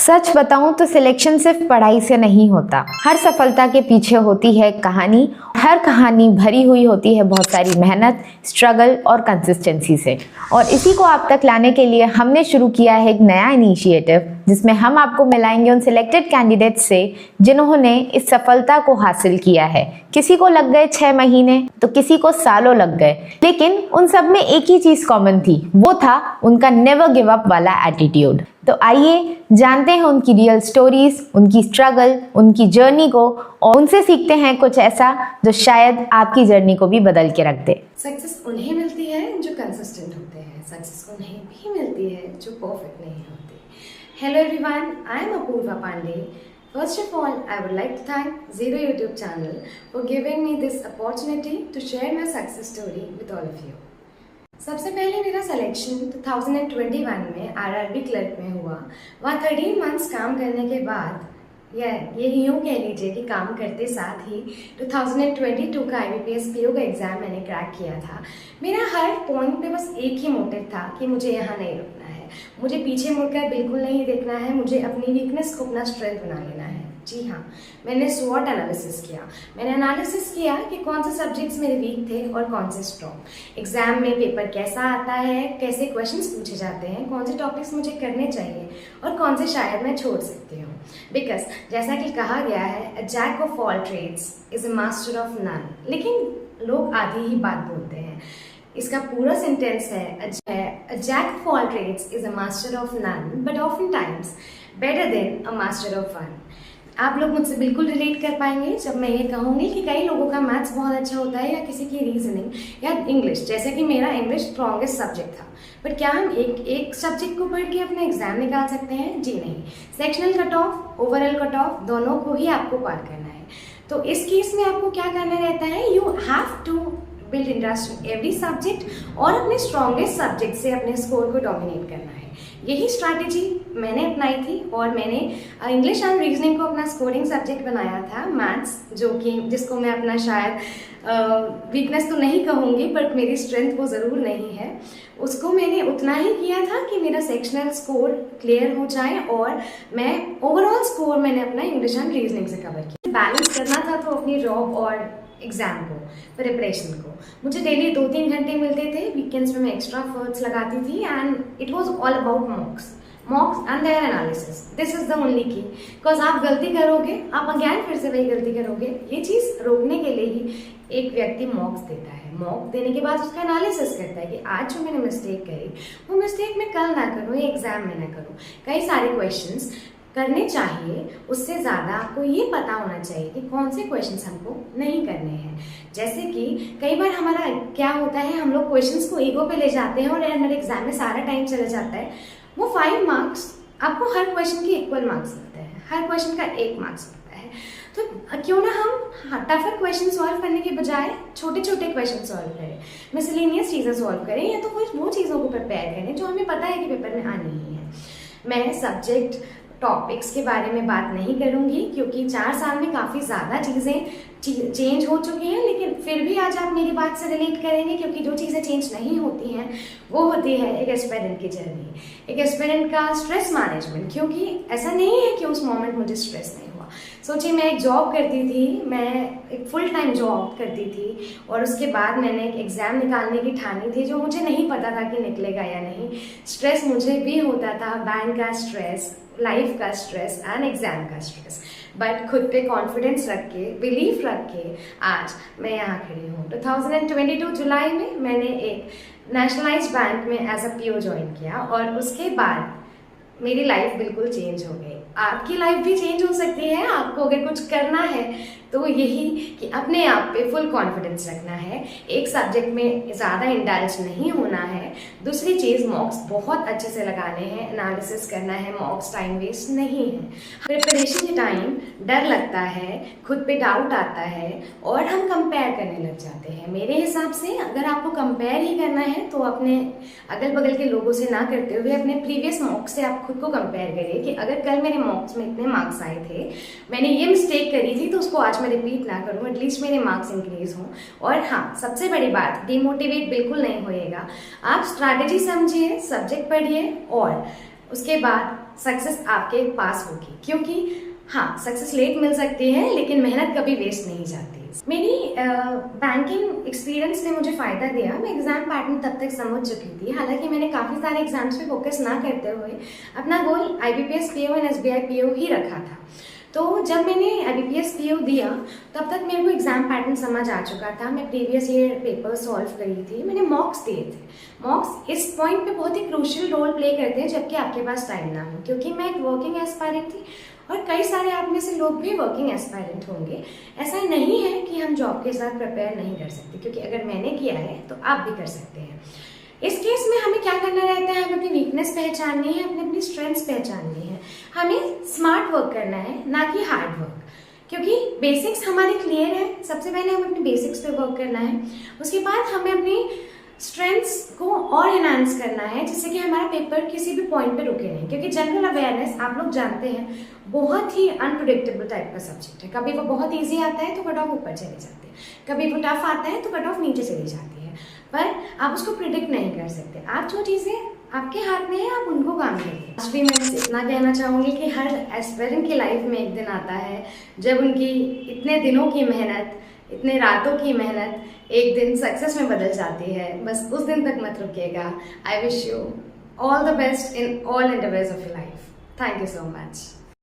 सच बताऊं तो सिलेक्शन सिर्फ पढ़ाई से नहीं होता। हर सफलता के पीछे होती है कहानी। हर कहानी भरी हुई होती है बहुत सारी मेहनत, स्ट्रगल और कंसिस्टेंसी से। और इसी को आप तक लाने के लिए हमने शुरू किया है एक नया इनिशिएटिव, जिसमें हम आपको मिलाएंगे उन सिलेक्टेड कैंडिडेट्स से जिन्होंने इस सफलता को हासिल किया है। किसी को लग गए 6 महीने तो किसी को सालों लग गए, लेकिन उन सब में एक ही चीज कॉमन थी, वो था उनका नेवर गिव अप वाला एटीट्यूड। तो आइए जानते हैं उनकी रियल स्टोरीज, उनकी स्ट्रगल, उनकी जर्नी को, और उनसे सीखते हैं कुछ ऐसा जो शायद आपकी जर्नी को भी बदल के रख दे। सक्सेस उन्हें मिलती है जो कंसिस्टेंट होते हैं। सक्सेस उन्हें भी मिलती है जो परफेक्ट नहीं होते। Hello everyone, I am Apurva Pandey. First of all, I would like to thank Zero YouTube channel for giving me this opportunity to share my success story with all of you. सबसे पहले मेरा सिलेक्शन 2021 में RRB clerk में हुआ। वहाँ 13 months काम करने के बाद ये यूँ कह लीजिए कि काम करते साथ ही 2022 का IBPS PO का एग्ज़ाम मैंने क्रैक किया था। मेरा हर पॉइंट पे बस एक ही मोटिव था कि मुझे यहाँ नहीं रुकना है, मुझे पीछे मुड़कर बिल्कुल नहीं देखना है, मुझे अपनी वीकनेस को अपना स्ट्रेंथ बना लेना है। जी हाँ, मैंने स्वॉट एनालिसिस किया। मैंने एनालिसिस किया कि कौन से सब्जेक्ट्स मेरे वीक थे और कौन से स्ट्रॉन्ग। एग्जाम में पेपर कैसा आता है, कैसे क्वेश्चंस पूछे जाते हैं, कौन से टॉपिक्स मुझे करने चाहिए और कौन से शायद मैं छोड़ सकती हूँ। बिकॉज जैसा कि कहा गया है, a jack of all trades is a master of none. लेकिन लोग आधी ही बात बोलते हैं। इसका पूरा सेंटेंस है, a jack of all trades is a master of none but often times better than a master of one. आप लोग मुझसे बिल्कुल रिलेट कर पाएंगे जब मैं ये कहूँगी कि कई लोगों का मैथ्स बहुत अच्छा होता है, या किसी की रीजनिंग या इंग्लिश, जैसे कि मेरा इंग्लिश स्ट्रॉन्गेस्ट सब्जेक्ट था। बट क्या हम एक सब्जेक्ट को पढ़ के अपना एग्जाम निकाल सकते हैं? जी नहीं। Sectional cut off, overall cut off, दोनों को ही आपको पार करना है। तो इस केस में आपको क्या करना रहता है, you have to build interest in every subject और अपने स्ट्रॉन्गेस्ट सब्जेक्ट से अपने स्कोर को डोमिनेट करना है। यही स्ट्रैटेजी मैंने अपनाई थी और मैंने इंग्लिश एंड रीजनिंग को अपना स्कोरिंग सब्जेक्ट बनाया था। मैथ्स जो कि जिसको मैं अपना शायद वीकनेस तो नहीं कहूँगी, बट मेरी स्ट्रेंथ वो ज़रूर नहीं है, उसको मैंने उतना ही किया था कि मेरा सेक्शनल स्कोर क्लियर हो जाए और मैं ओवरऑल स्कोर मैंने अपना इंग्लिश एंड रीजनिंग से कवर किया। बैलेंस करना था तो अपनी जॉब और एग्ज़ाम को, प्रिपरेशन को। मुझे डेली 2-3 घंटे मिलते थे, वीकेंड्स में मैं एक्स्ट्रा एफर्ट्स लगाती थी and it was all about mocks and their analysis. This is the only key, because आप गलती करोगे, आप अगेन फिर से वही गलती करोगे। ये चीज़ रोकने के लिए ही एक व्यक्ति मॉक्स देता है। मॉक देने के बाद उसका एनालिसिस करता है कि आज जो मैंने मिस्टेक करी वो मिस्टेक मैं कल ना करूँ, ये एग्जाम में ना करूँ। कई सारे क्वेश्चंस करने चाहिए, उससे ज़्यादा आपको ये पता होना चाहिए कि कौन से क्वेश्चंस हमको नहीं करने हैं। जैसे कि कई बार हमारा क्या होता है, हम लोग क्वेश्चंस को ईगो पे ले जाते हैं और हमारे एग्जाम में सारा टाइम चला जाता है। वो 5 मार्क्स आपको हर क्वेश्चन के इक्वल मार्क्स मिलते हैं, हर क्वेश्चन का 1 मार्क्स मिलता है। तो क्यों ना हम टफर क्वेश्चन सॉल्व करने के बजाय छोटे छोटे क्वेश्चन सॉल्व करें, मिसलेनियस चीज़ें सॉल्व करें, या तो वो चीज़ों को प्रिपेयर करें जो हमें पता है कि पेपर में आनी ही है। मैं सब्जेक्ट टॉपिक्स के बारे में बात नहीं करूंगी क्योंकि 4 साल में काफ़ी ज़्यादा चीज़ें चेंज हो चुकी हैं, लेकिन फिर भी आज आप मेरी बात से रिलेट करेंगे क्योंकि जो चीज़ें चेंज नहीं होती हैं वो होती है एक एस्पिरेंट की जर्नी, एक एस्पिरेंट का स्ट्रेस मैनेजमेंट। क्योंकि ऐसा नहीं है कि उस मोमेंट मुझे स्ट्रेस नहीं हुआ। सोचिए, मैं एक जॉब करती थी, मैं एक फुल टाइम जॉब करती थी और उसके बाद मैंने एक एग्ज़ाम निकालने की ठानी थी जो मुझे नहीं पता था कि निकलेगा या नहीं। स्ट्रेस मुझे भी होता था, बैंक का स्ट्रेस, लाइफ का स्ट्रेस एंड एग्जाम का स्ट्रेस, बट खुद पे कॉन्फिडेंस रख के, बिलीफ रख के आज मैं यहाँ खड़ी हूँ। 2022 जुलाई में मैंने एक नेशनलाइज्ड बैंक में एज अ PO ज्वाइन किया और उसके बाद मेरी लाइफ बिल्कुल चेंज हो गई। आपकी लाइफ भी चेंज हो सकती है। आपको अगर कुछ करना है तो यही कि अपने आप पे फुल कॉन्फिडेंस रखना है, एक सब्जेक्ट में ज़्यादा इंडल्ज नहीं होना है। दूसरी चीज़, मॉक्स बहुत अच्छे से लगाने हैं, एनालिसिस करना है, मॉक्स टाइम वेस्ट नहीं है। प्रिपरेशन के टाइम डर लगता है, खुद पे डाउट आता है और हम कंपेयर करने लग जाते हैं। मेरे हिसाब से अगर आपको कंपेयर ही करना है तो अपने अगल बगल के लोगों से ना करते हुए अपने प्रीवियस मॉक्स से आप खुद को कंपेयर करिए कि अगर कल मेरे मॉक्स में इतने मार्क्स आए थे, मैंने ये मिस्टेक करी थी, तो उसको आज मैं रिपीट ना करूँ, एटलीस्ट मेरे मार्क्स इंक्रीज हों। और हाँ, सबसे बड़ी बात, डिमोटिवेट बिल्कुल नहीं होइएगा। आप स्ट्रैटेजी समझिए, सब्जेक्ट पढ़िए और उसके बाद सक्सेस आपके पास होगी, क्योंकि हाँ, सक्सेस लेट मिल सकती है लेकिन मेहनत कभी वेस्ट नहीं जाती। मेरी बैंकिंग एक्सपीरियंस ने मुझे फ़ायदा दिया। मैं एग्ज़ाम पैटर्न तब तक समझ चुकी थी, हालांकि मैंने काफ़ी सारे एग्जाम्स पे फोकस ना करते हुए अपना गोल IBPS PO and SBI PO ही रखा था। तो जब मैंने IBPS PO दिया तब तक मेरे को एग्ज़ाम पैटर्न समझ आ चुका था। मैं प्रीवियस ईयर पेपर सॉल्व करी थी, मैंने मॉक्स दिए थे। मॉक्स इस पॉइंट पे बहुत ही क्रूशियल रोल प्ले करते हैं जबकि आपके पास टाइम ना हो, क्योंकि मैं एक वर्किंग एस्पायरेंट थी और कई सारे आप में से लोग भी वर्किंग एस्पायरेंट होंगे। ऐसा नहीं है कि हम जॉब के साथ प्रिपेयर नहीं कर सकते, क्योंकि अगर मैंने किया है तो आप भी कर सकते हैं। इस केस में हमें क्या करना रहता है, हमें अपनी वीकनेस पहचाननी है, अपनी स्ट्रेंथ्स पहचाननी है। हमें स्मार्ट वर्क करना है, ना कि हार्ड वर्क, क्योंकि बेसिक्स हमारे क्लियर है। सबसे पहले हमें अपने बेसिक्स पे वर्क करना है, उसके बाद हमें अपनी स्ट्रेंथ्स को और एनहांस करना है, जिससे कि हमारा पेपर किसी भी पॉइंट पे रुके नहीं। क्योंकि जनरल अवेयरनेस आप लोग जानते हैं बहुत ही अनप्रिडिक्टेबल टाइप का सब्जेक्ट है। कभी वो बहुत ईजी आता है तो कट ऑफ ऊपर चली जाती है, कभी वो टफ आता है तो कट ऑफ नीचे चली जाती है, पर आप उसको प्रिडिक्ट नहीं कर सकते। आप जो चीज़ें आपके हाथ में है आप उनको काम करिए। लास्टली मैं बस इतना कहना चाहूँगी कि हर एस्पायरेंट की लाइफ में एक दिन आता है जब उनकी इतने दिनों की मेहनत, इतने रातों की मेहनत एक दिन सक्सेस में बदल जाती है। बस उस दिन तक मत रुकिएगा। I wish you all the best in all endeavours of your life. Thank you so much.